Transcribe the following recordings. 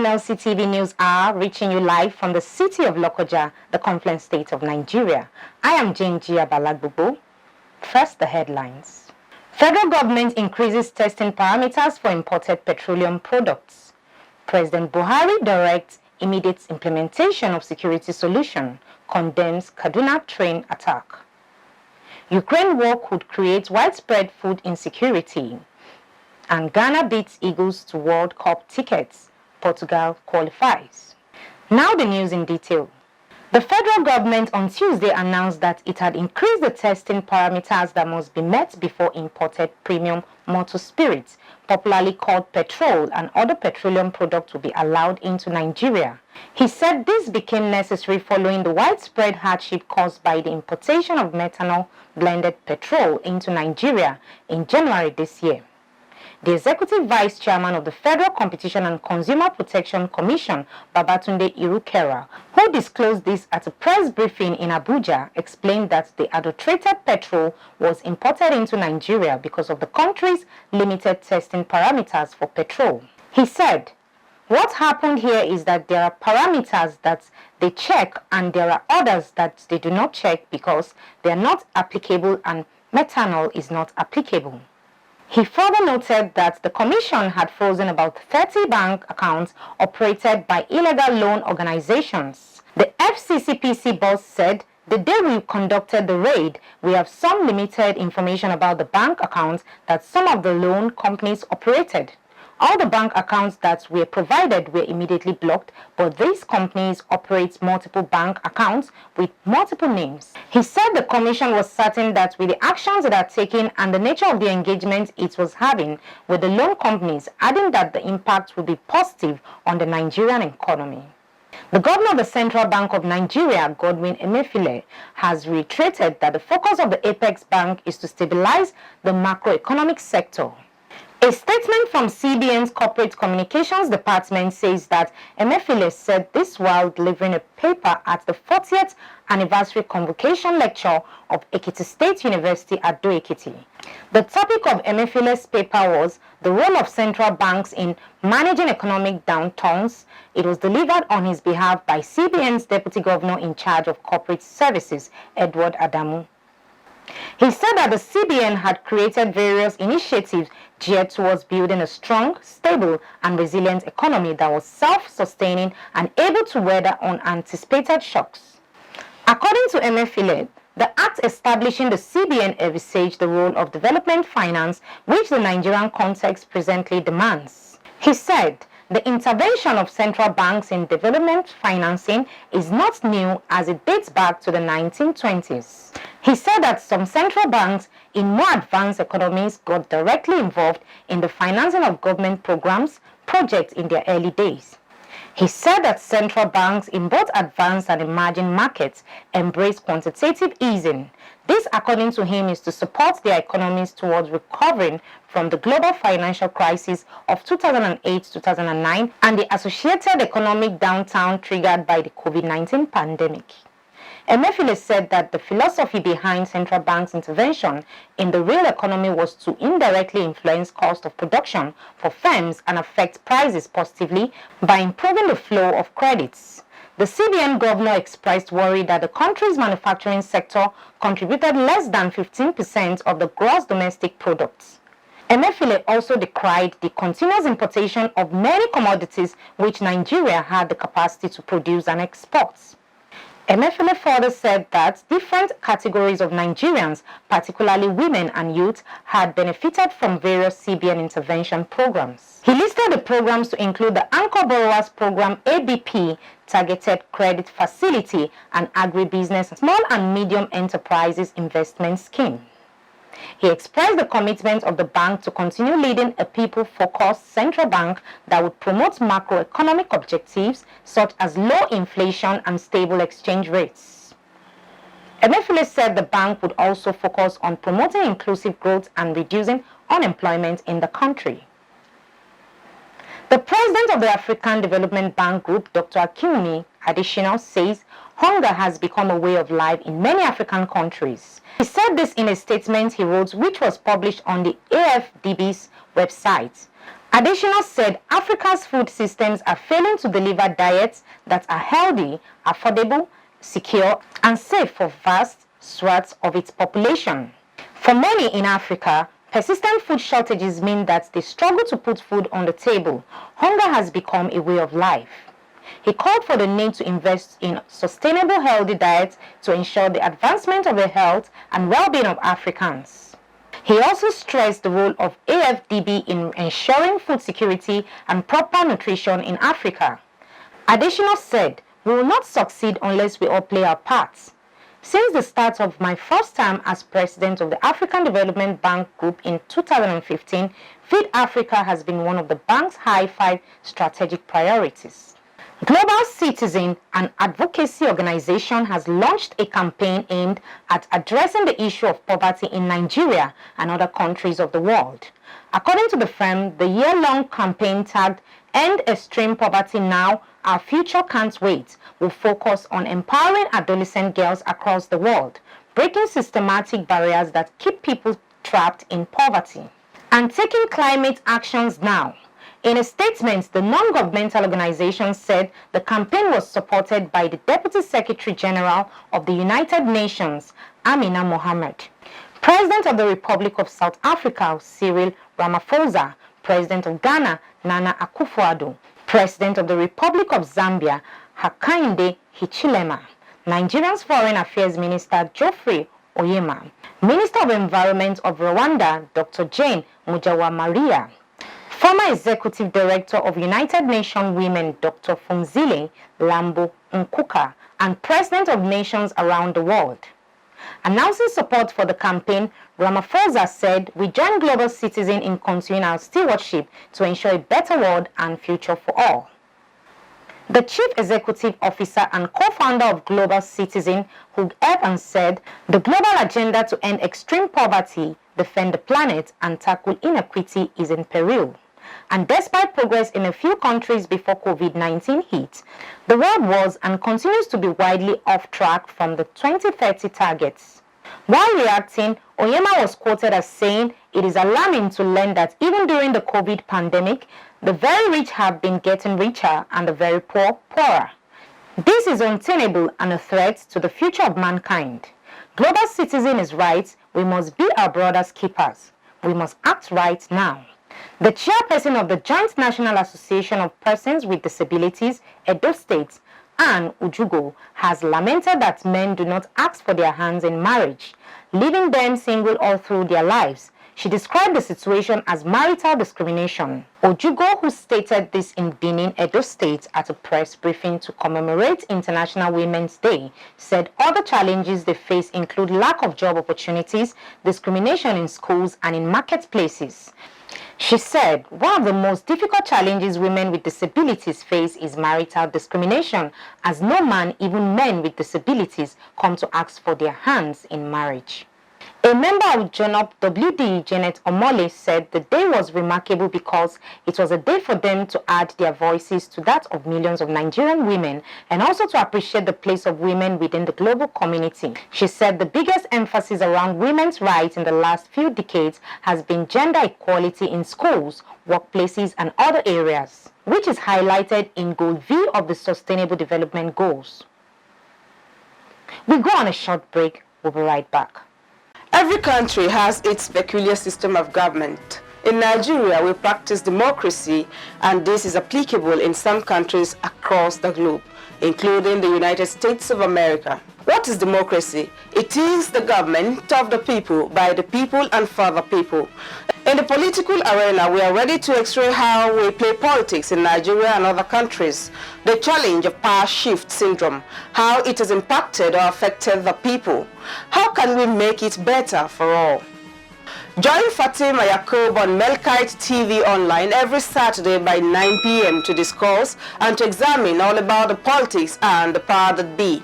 Mlc TV News Hour, reaching you live from the city of Lokoja, the Confluent State of Nigeria. I am Jane Gia Balagbubo. First, the headlines. Federal government increases testing parameters for imported petroleum products. President Buhari directs immediate implementation of security solution, condemns Kaduna train attack. Ukraine war could create widespread food insecurity. And Ghana beats Eagles to World Cup tickets. Portugal qualifies. Now the news in detail. The federal government on Tuesday announced that it had increased the testing parameters that must be met before imported premium motor spirits, popularly called petrol and other petroleum products, will be allowed into Nigeria. He said this became necessary following the widespread hardship caused by the importation of methanol-blended petrol into Nigeria in January this year. The Executive Vice Chairman of the Federal Competition and Consumer Protection Commission, Babatunde Irukera, who disclosed this at a press briefing in Abuja, explained that the adulterated petrol was imported into Nigeria because of the country's limited testing parameters for petrol. He said, "What happened here is that there are parameters that they check and there are others that they do not check because they are not applicable and methanol is not applicable." He further noted that the Commission had frozen about 30 bank accounts operated by illegal loan organizations. The FCCPC boss said, "The day we conducted the raid, we have some limited information about the bank accounts that some of the loan companies operated. All the bank accounts that were provided were immediately blocked, but these companies operate multiple bank accounts with multiple names." He said the commission was certain that with the actions it had taken and the nature of the engagement it was having with the loan companies, adding that the impact would be positive on the Nigerian economy. The governor of the Central Bank of Nigeria, Godwin Emefiele, has reiterated that the focus of the Apex Bank is to stabilize the macroeconomic sector. A statement from CBN's Corporate Communications Department says that Emefiele said this while delivering a paper at the 40th anniversary convocation lecture of Ekiti State University at Do-Ekiti. The topic of Emefiele's paper was the role of central banks in managing economic downturns. It was delivered on his behalf by CBN's Deputy Governor in charge of Corporate Services, Edward Adamu. He said that the CBN had created various initiatives geared towards building a strong, stable, and resilient economy that was self-sustaining and able to weather unanticipated shocks. According to Emefiele, the act establishing the CBN envisaged the role of development finance, which the Nigerian context presently demands. He said, "The intervention of central banks in development financing is not new as it dates back to the 1920s. He said that some central banks in more advanced economies got directly involved in the financing of government projects in their early days. He said that central banks in both advanced and emerging markets embrace quantitative easing. This, according to him, is to support their economies towards recovering from the global financial crisis of 2008-2009 and the associated economic downturn triggered by the COVID-19 pandemic." Emefiele said that the philosophy behind central banks' intervention in the real economy was to indirectly influence cost of production for firms and affect prices positively by improving the flow of credits. The CBN governor expressed worry that the country's manufacturing sector contributed less than 15% of the gross domestic products. Emefiele also decried the continuous importation of many commodities which Nigeria had the capacity to produce and export. Emefiele further said that different categories of Nigerians, particularly women and youth, had benefited from various CBN intervention programs. He listed the programs to include the Anchor Borrowers Program ABP, Targeted Credit Facility, and Agribusiness Small and Medium Enterprises Investment Scheme. He expressed the commitment of the bank to continue leading a people-focused central bank that would promote macroeconomic objectives such as low inflation and stable exchange rates. Emefiele said the bank would also focus on promoting inclusive growth and reducing unemployment in the country. The president of the African Development Bank Group, Dr. Akinwumi Adesina, says hunger has become a way of life in many African countries. He said this in a statement he wrote, which was published on the AFDB's website. Additional said Africa's food systems are failing to deliver diets that are healthy, affordable, secure, and safe for vast swaths of its population. For many in Africa, persistent food shortages mean that they struggle to put food on the table. Hunger has become a way of life. He called for the need to invest in sustainable, healthy diets to ensure the advancement of the health and well-being of Africans. He also stressed the role of AFDB in ensuring food security and proper nutrition in Africa. Additional said, "We will not succeed unless we all play our parts." Since the start of my first term as president of the African Development Bank Group in 2015, Feed Africa has been one of the bank's high-five strategic priorities. Global Citizen, an advocacy organization, has launched a campaign aimed at addressing the issue of poverty in Nigeria and other countries of the world. According to the firm, the year-long campaign tagged "End Extreme Poverty Now, Our Future Can't Wait" will focus on empowering adolescent girls across the world, breaking systematic barriers that keep people trapped in poverty, and taking climate actions now. In a statement, the non-governmental organization said the campaign was supported by the Deputy Secretary General of the United Nations, Amina Mohammed, President of the Republic of South Africa, Cyril Ramaphosa, President of Ghana, Nana Akufo-Addo, President of the Republic of Zambia, Hakainde Hichilema, Nigeria's Foreign Affairs Minister Geoffrey Oyema, Minister of Environment of Rwanda, Dr. Jane Mujawamariya, former Executive Director of United Nations Women, Dr. Phumzile Lambo Nkuka, and President of nations around the world. Announcing support for the campaign, Ramaphosa said, "We join Global Citizen in continuing our stewardship to ensure a better world and future for all." The Chief Executive Officer and co-founder of Global Citizen, Hugh Evans, said, "The global agenda to end extreme poverty, defend the planet, and tackle inequity is in peril. And despite progress in a few countries before COVID-19 hit, the world was and continues to be widely off track from the 2030 targets." While reacting, Oyema was quoted as saying, "It is alarming to learn that even during the COVID pandemic, the very rich have been getting richer and the very poor poorer. This is untenable and a threat to the future of mankind. Global Citizen is right. We must be our brother's keepers. We must act right now." The chairperson of the Joint National Association of Persons with Disabilities, Edo State, Anne Ujugo, has lamented that men do not ask for their hands in marriage, leaving them single all through their lives. She described the situation as marital discrimination. Ojugo, who stated this in Benin, Edo State, at a press briefing to commemorate International Women's Day, said other challenges they face include lack of job opportunities, discrimination in schools and in marketplaces. She said, "One of the most difficult challenges women with disabilities face is marital discrimination, as no man, even men with disabilities, come to ask for their hands in marriage." A member of JONOP WD, Janet Omole, said the day was remarkable because it was a day for them to add their voices to that of millions of Nigerian women and also to appreciate the place of women within the global community. She said the biggest emphasis around women's rights in the last few decades has been gender equality in schools, workplaces, and other areas, which is highlighted in Goal V of the Sustainable Development Goals. We go on a short break. We'll be right back. Every country has its peculiar system of government. In Nigeria, we practice democracy, and this is applicable in some countries across the globe, including the United States of America. What is democracy? It is the government of the people, by the people, and for the people. In the political arena, we are ready to x-ray how we play politics in Nigeria and other countries, the challenge of power shift syndrome, how it has impacted or affected the people. How can we make it better for all? Join Fatima Yacob on Mlc TV online every Saturday by 9 p.m. to discuss and to examine all about the politics and the power that be.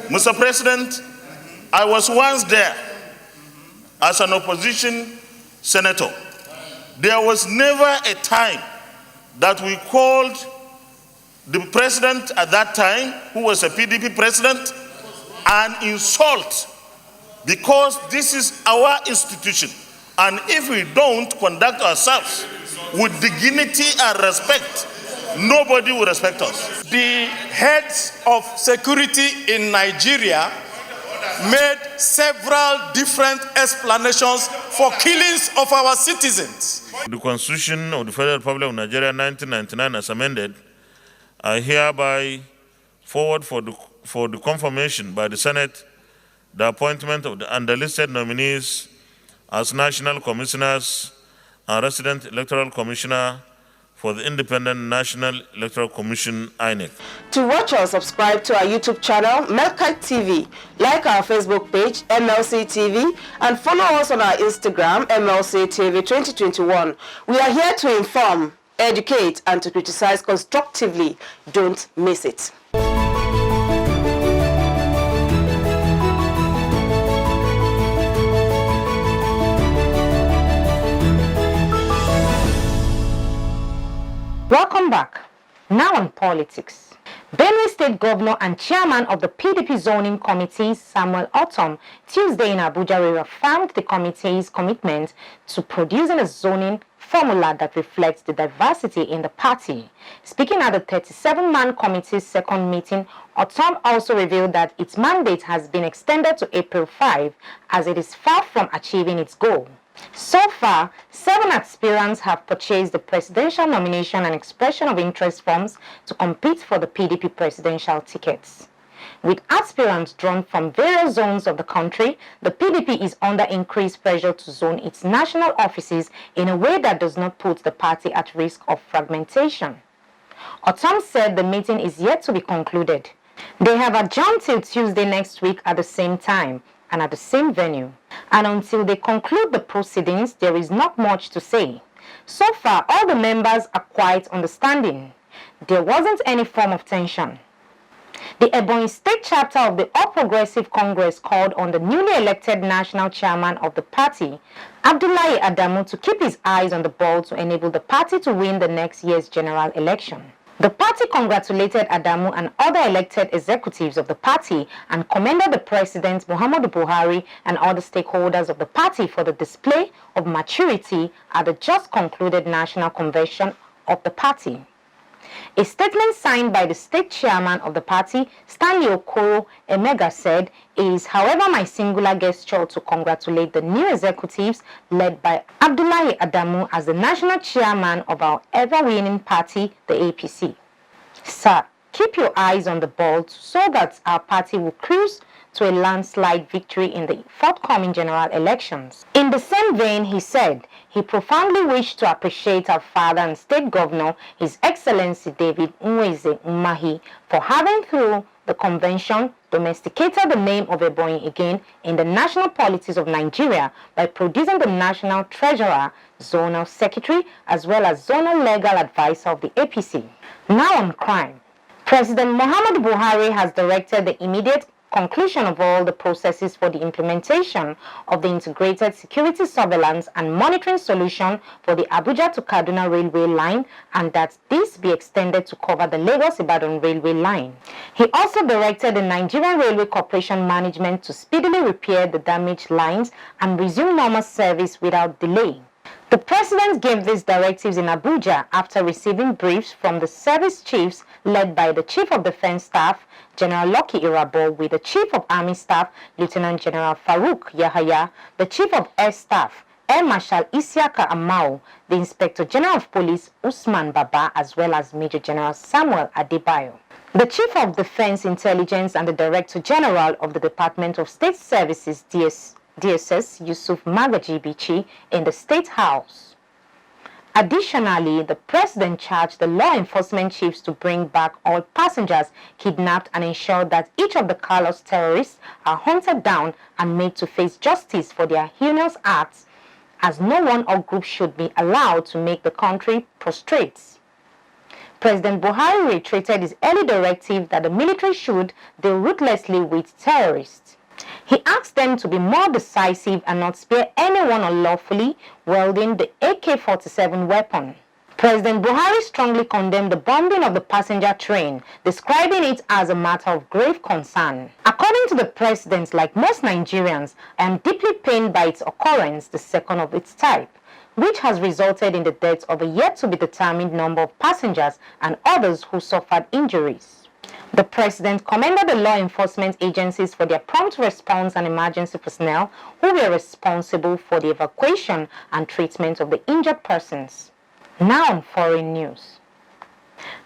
Mr. President, I was once there as an opposition senator. There was never a time that we called the president at that time, who was a PDP president, an insult, because this is our institution. And if we don't conduct ourselves with dignity and respect, nobody will respect us. The heads of security in Nigeria made several different explanations for killings of our citizens. The Constitution of the Federal Republic of Nigeria 1999 as amended, I hereby forward for the confirmation by the Senate the appointment of the underlisted nominees as National Commissioners and Resident Electoral Commissioner for the Independent National Electoral Commission, INEC. To watch or subscribe to our YouTube channel, Mlc TV, like our Facebook page, Mlc TV, and follow us on our Instagram, Mlc TV 2021. We are here to inform, educate, and to criticize constructively. Don't miss it. Welcome back. Now on politics. Benue State Governor and Chairman of the PDP Zoning Committee, Samuel Otom, Tuesday in Abuja reaffirmed the committee's commitment to producing a zoning formula that reflects the diversity in the party. Speaking at the 37-man committee's second meeting, Otom also revealed that its mandate has been extended to April 5 as it is far from achieving its goal. So far, 7 aspirants have purchased the presidential nomination and expression of interest forms to compete for the PDP presidential tickets. With aspirants drawn from various zones of the country, the PDP is under increased pressure to zone its national offices in a way that does not put the party at risk of fragmentation. Otom said the meeting is yet to be concluded. They have adjourned till Tuesday next week at the same time and at the same venue. And until they conclude the proceedings, there is not much to say. So far, all the members are quite understanding. There wasn't any form of tension. The Ebonyi State chapter of the All Progressive Congress called on the newly elected national chairman of the party, Abdullahi Adamu, to keep his eyes on the ball to enable the party to win the next year's general election. The party congratulated Adamu and other elected executives of the party and commended the President Muhammadu Buhari and other stakeholders of the party for the display of maturity at the just concluded National Convention of the party. A statement signed by the state chairman of the party, Stanley Okoro Emega, said, "It is, however, my singular gesture to congratulate the new executives led by Abdullahi Adamu as the national chairman of our ever-winning party, the APC. Sir, keep your eyes on the ball so that our party will cruise to a landslide victory in the forthcoming general elections." In the same vein, he said he profoundly wished to appreciate our father and state governor, His Excellency David Nweze Umahi, for having, through the convention, domesticated the name of Ebonyi again in the national politics of Nigeria by producing the national treasurer, zonal secretary, as well as zonal legal advisor of the APC. Now on crime. President Muhammadu Buhari has directed the immediate conclusion of all the processes for the implementation of the integrated security surveillance and monitoring solution for the Abuja to Kaduna railway line, and that this be extended to cover the Lagos-Ibadan railway line. He also directed the Nigerian Railway Corporation management to speedily repair the damaged lines and resume normal service without delay. The President gave these directives in Abuja after receiving briefs from the service chiefs led by the Chief of Defense Staff, General Lucky Irabo, with the Chief of Army Staff, Lieutenant General Farouk Yahaya, the Chief of Air Staff, Air Marshal Isiaka Amao, the Inspector General of Police, Usman Baba, as well as Major General Samuel Adebayo. The Chief of Defense Intelligence and the Director General of the Department of State Services, DSS, Yusuf Magaji Bichi, in the State House. Additionally, the President charged the law enforcement chiefs to bring back all passengers kidnapped and ensure that each of the callous terrorists are hunted down and made to face justice for their heinous acts, as no one or group should be allowed to make the country prostrate. President Buhari reiterated his early directive that the military should deal ruthlessly with terrorists. He asked them to be more decisive and not spare anyone unlawfully wielding the AK-47 weapon. President Buhari strongly condemned the bombing of the passenger train, describing it as a matter of grave concern. According to the president, like most Nigerians, I am deeply pained by its occurrence, the second of its type. which has resulted in the deaths of a yet-to-be-determined number of passengers and others who suffered injuries. The President commended the law enforcement agencies for their prompt response and emergency personnel who were responsible for the evacuation and treatment of the injured persons. Now on foreign news.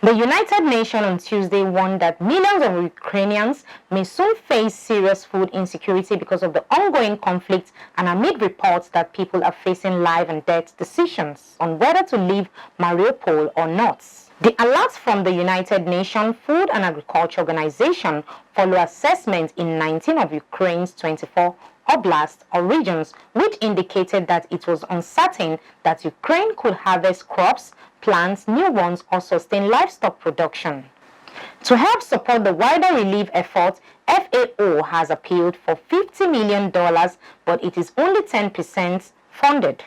The United Nations on Tuesday warned that millions of Ukrainians may soon face serious food insecurity because of the ongoing conflict and amid reports that people are facing life and death decisions on whether to leave Mariupol or not. The alerts from the United Nations Food and Agriculture Organization follow assessments in 19 of Ukraine's 24 oblasts or regions, which indicated that it was uncertain that Ukraine could harvest crops, plant new ones, or sustain livestock production. To help support the wider relief effort, FAO has appealed for $50 million, but it is only 10% funded.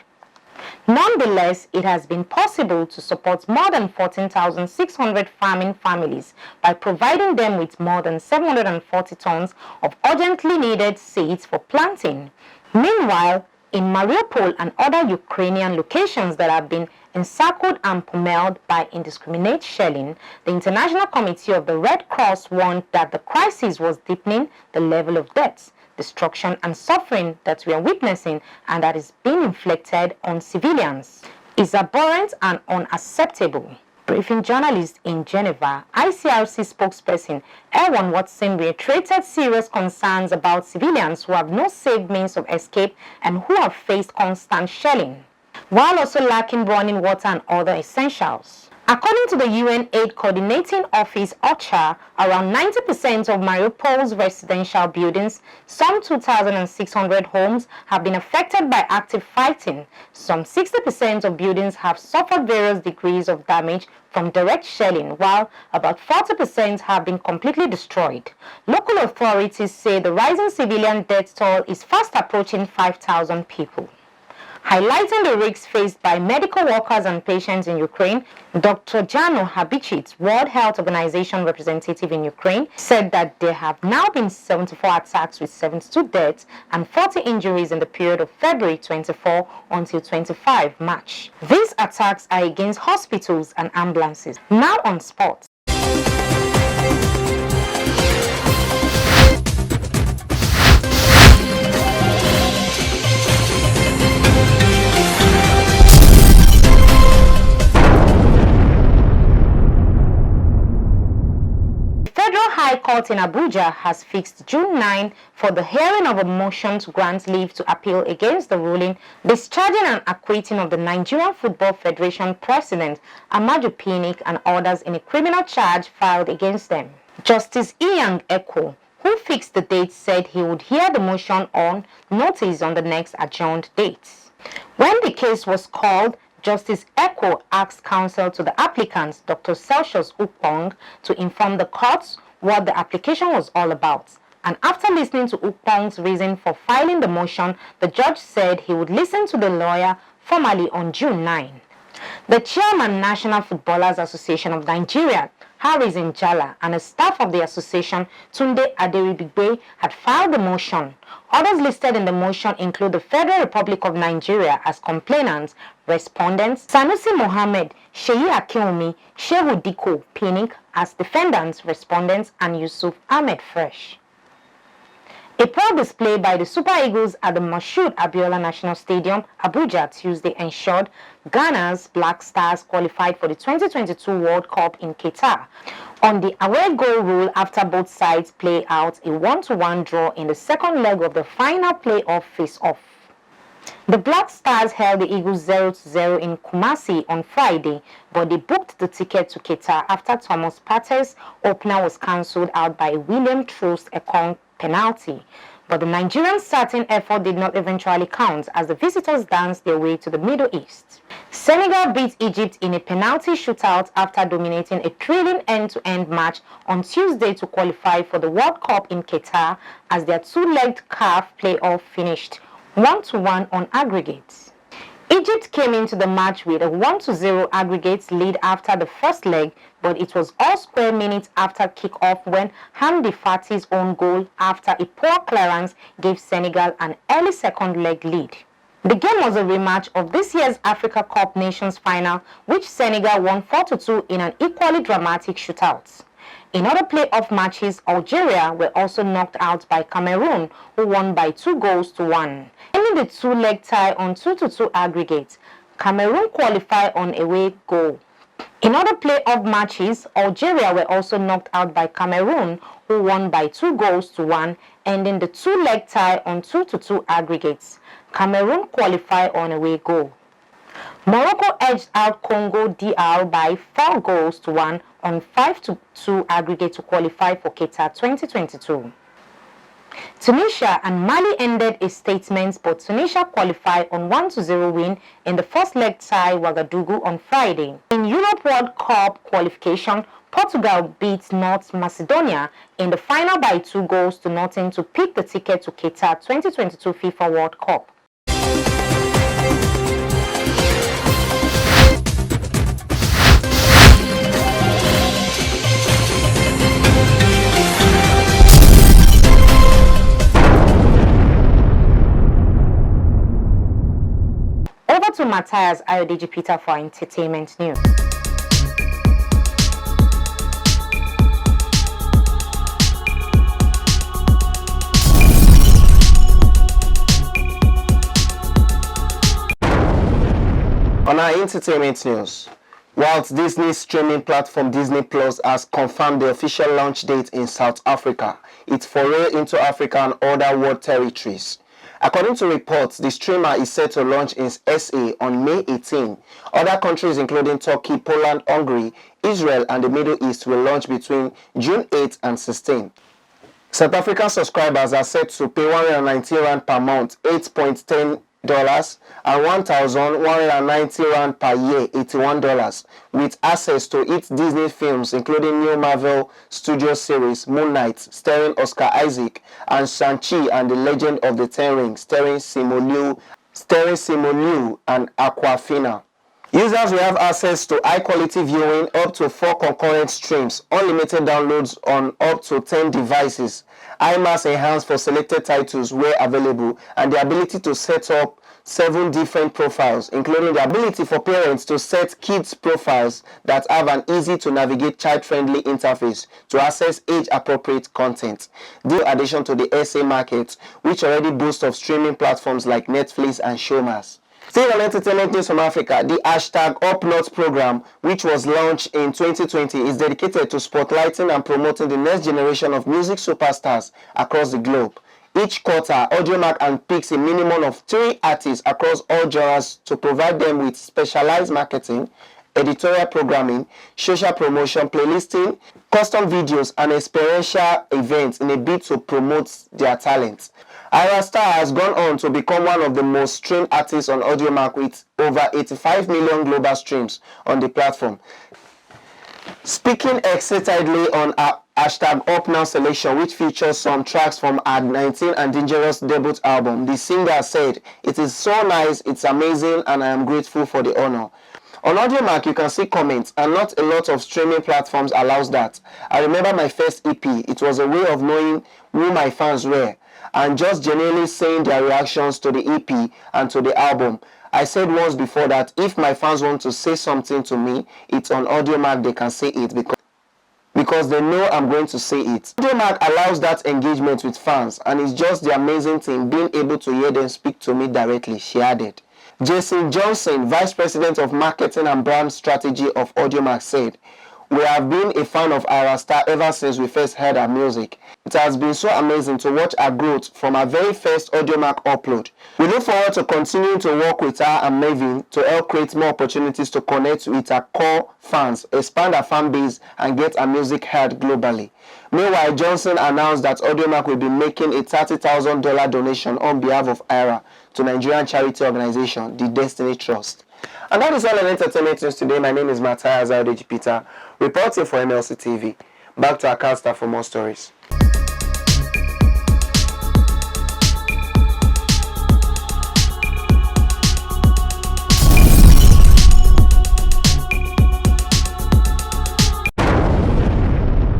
Nonetheless, it has been possible to support more than 14,600 farming families by providing them with more than 740 tons of urgently needed seeds for planting. Meanwhile, in Mariupol and other Ukrainian locations that have been encircled and pummeled by indiscriminate shelling, the International Committee of the Red Cross warned that the crisis was deepening the level of deaths, destruction and suffering that we are witnessing and that is being inflicted on civilians is abhorrent and unacceptable. Briefing journalists in Geneva, ICRC spokesperson Erwan Watson reiterated serious concerns about civilians who have no safe means of escape and who have faced constant shelling, while also lacking running water and other essentials. According to the UN Aid Coordinating Office OCHA, around 90% of Mariupol's residential buildings, some 2,600 homes, have been affected by active fighting. Some 60% of buildings have suffered various degrees of damage from direct shelling, while about 40% have been completely destroyed. Local authorities say the rising civilian death toll is fast approaching 5,000 people. Highlighting the risks faced by medical workers and patients in Ukraine, Dr. Jano Habicic, World Health Organization representative in Ukraine, said that there have now been 74 attacks with 72 deaths and 40 injuries in the period of February 24 until 25 March. These attacks are against hospitals and ambulances. Now on sports. High Court in Abuja has fixed June 9 for the hearing of a motion to grant leave to appeal against the ruling discharging and acquitting of the Nigerian Football Federation President Amaju Pinnick and others in a criminal charge filed against them. Justice Inyang Ekwo, who fixed the date, said he would hear the motion on notice on the next adjourned date. When the case was called, Justice Ekwo asked counsel to the applicant, Dr. Celsius Ukpong, to inform the courts what the application was all about. And after listening to Ukpong's reason for filing the motion, the judge said he would listen to the lawyer formally on June 9. The chairman, National Footballers Association of Nigeria, Harris Njala, and a staff of the association, Tunde Aderibigbe, had filed the motion. Others listed in the motion include the Federal Republic of Nigeria as complainants, respondents, Sanusi Mohammed, Sheyi Akinwumi, Shehu Diko Pinnick as defendants, respondents, and Yusuf Ahmed Fresh. A proud display by the Super Eagles at the Moshood Abiola National Stadium, Abuja, Tuesday ensured Ghana's Black Stars qualified for the 2022 World Cup in Qatar on the away goal rule after both sides play out a 1-1 draw in the second leg of the final playoff face-off. The Black Stars held the Eagles 0-0 in Kumasi on Friday, but they booked the ticket to Qatar after Thomas Partey's opener was cancelled out by a William Troost Ekong penalty. But the Nigerians' certain effort did not eventually count as the visitors danced their way to the Middle East. Senegal beat Egypt in a penalty shootout after dominating a thrilling end-to-end match on Tuesday to qualify for the World Cup in Qatar as their two-legged CAF playoff finished 1-1 on aggregate. Egypt came into the match with a 1-0 aggregate lead after the first leg, but it was all square minutes after kick-off when Hamdi Fati's own goal after a poor clearance gave Senegal an early second leg lead. The game was a rematch of this year's Africa Cup Nations final, which Senegal won 4-2 in an equally dramatic shootout. In other playoff matches, Algeria were also knocked out by Cameroon, who won by 2-1. Ending the two-leg tie on 2-2 aggregate, Cameroon qualified on away goal. In other playoff matches, Algeria were also knocked out by Cameroon, who won by 2-1, ending the two-leg tie on 2-2 aggregates. Cameroon qualified on away goal. Morocco edged out Congo DR by 4-1 on 5-2 aggregate to qualify for Qatar 2022. Tunisia and Mali ended a statement, but Tunisia qualified on 1-0 win in the first leg tie Ouagadougou on Friday. In Europe World Cup qualification, Portugal beat North Macedonia in the final by 2-0 to pick the ticket to Qatar 2022 FIFA World Cup. Over to Matthias Ayodeji Peter for entertainment news. On our entertainment news, Walt Disney's streaming platform Disney Plus has confirmed the official launch date in South Africa, its foray into Africa and other world territories. According to reports, the streamer is set to launch in SA on May 18. Other countries including Turkey, Poland, Hungary, Israel and the Middle East will launch between June 8 and 16. South African subscribers are set to pay R119 per month, $8.10, and 1,190 rand per year, $81, with access to its Disney films including new Marvel Studio series Moon Knight starring Oscar Isaac and Shang-Chi and the Legend of the Ten Rings starring Simu Liu and Awkwafina. Users will have access to high-quality viewing, up to 4 concurrent streams, unlimited downloads on up to 10 devices, IMAX enhanced for selected titles where available, and the ability to set up 7 different profiles, including the ability for parents to set kids' profiles that have an easy-to-navigate child-friendly interface to access age-appropriate content. In addition to the SA market, which already boasts of streaming platforms like Netflix and Showmax. Still on entertainment news from Africa, the #UpNorth program, which was launched in 2020, is dedicated to spotlighting and promoting the next generation of music superstars across the globe. Each quarter, Audiomack picks a minimum of 3 artists across all genres to provide them with specialized marketing, editorial programming, social promotion, playlisting, custom videos, and experiential events in a bid to promote their talents. Ira Star has gone on to become one of the most streamed artists on Audiomack with over 85 million global streams on the platform. Speaking excitedly on our #UpNow selection, which features some tracks from her 19 and Dangerous debut album, the singer said, "It is so nice, it's amazing, and I am grateful for the honor." On Audiomack, you can see comments, and not a lot of streaming platforms allows that. I remember my first EP, it was a way of knowing who my fans were, and just genuinely saying their reactions to the EP and to the album. I said once before that if my fans want to say something to me, it's on Audiomack they can say it because they know I'm going to say it. Audiomack allows that engagement with fans, and it's just the amazing thing being able to hear them speak to me directly, she added. Jason Johnson, Vice President of Marketing and Brand Strategy of Audiomack, said, "We have been a fan of Ira Star ever since we first heard her music. It has been so amazing to watch her growth from her very first Audiomack upload. We look forward to continuing to work with her and Mavin to help create more opportunities to connect with her core fans, expand her fan base, and get her music heard globally." Meanwhile, Johnson announced that Audiomack will be making a $30,000 donation on behalf of Ira to Nigerian charity organization, the Destiny Trust. And that is all on entertainment news today. My name is Matthias Ayodeji Peter, reporting for Mlc TV. Back to our cast staff for more stories.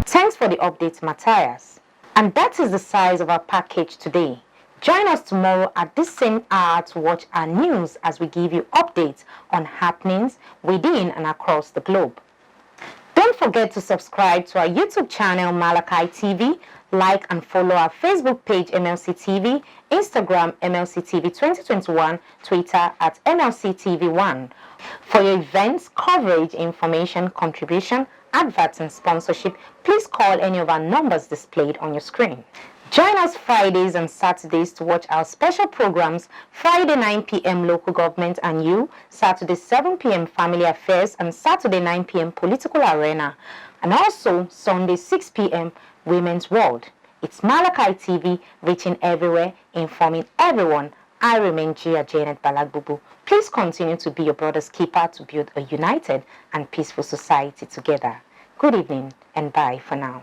Thanks for the update, Matthias. And that is the size of our package today. Join us tomorrow at this same hour to watch our news as we give you updates on happenings within and across the globe. Don't forget to subscribe to our YouTube channel Mlc TV, like and follow our Facebook page Mlc TV, Instagram Mlc TV 2021, Twitter at Mlc TV1. For your events, coverage, information, contribution, adverts and sponsorship, please call any of our numbers displayed on your screen. Join us Fridays and Saturdays to watch our special programs: Friday 9 p.m. Local Government and You, Saturday 7 p.m. Family Affairs, and Saturday 9 p.m. Political Arena, and also Sunday 6 p.m. Women's World. It's Mlc TV, reaching everywhere, informing everyone. I remain Gia Janet Balagbubu. Please continue to be your brother's keeper to build a united and peaceful society together. Good evening and bye for now.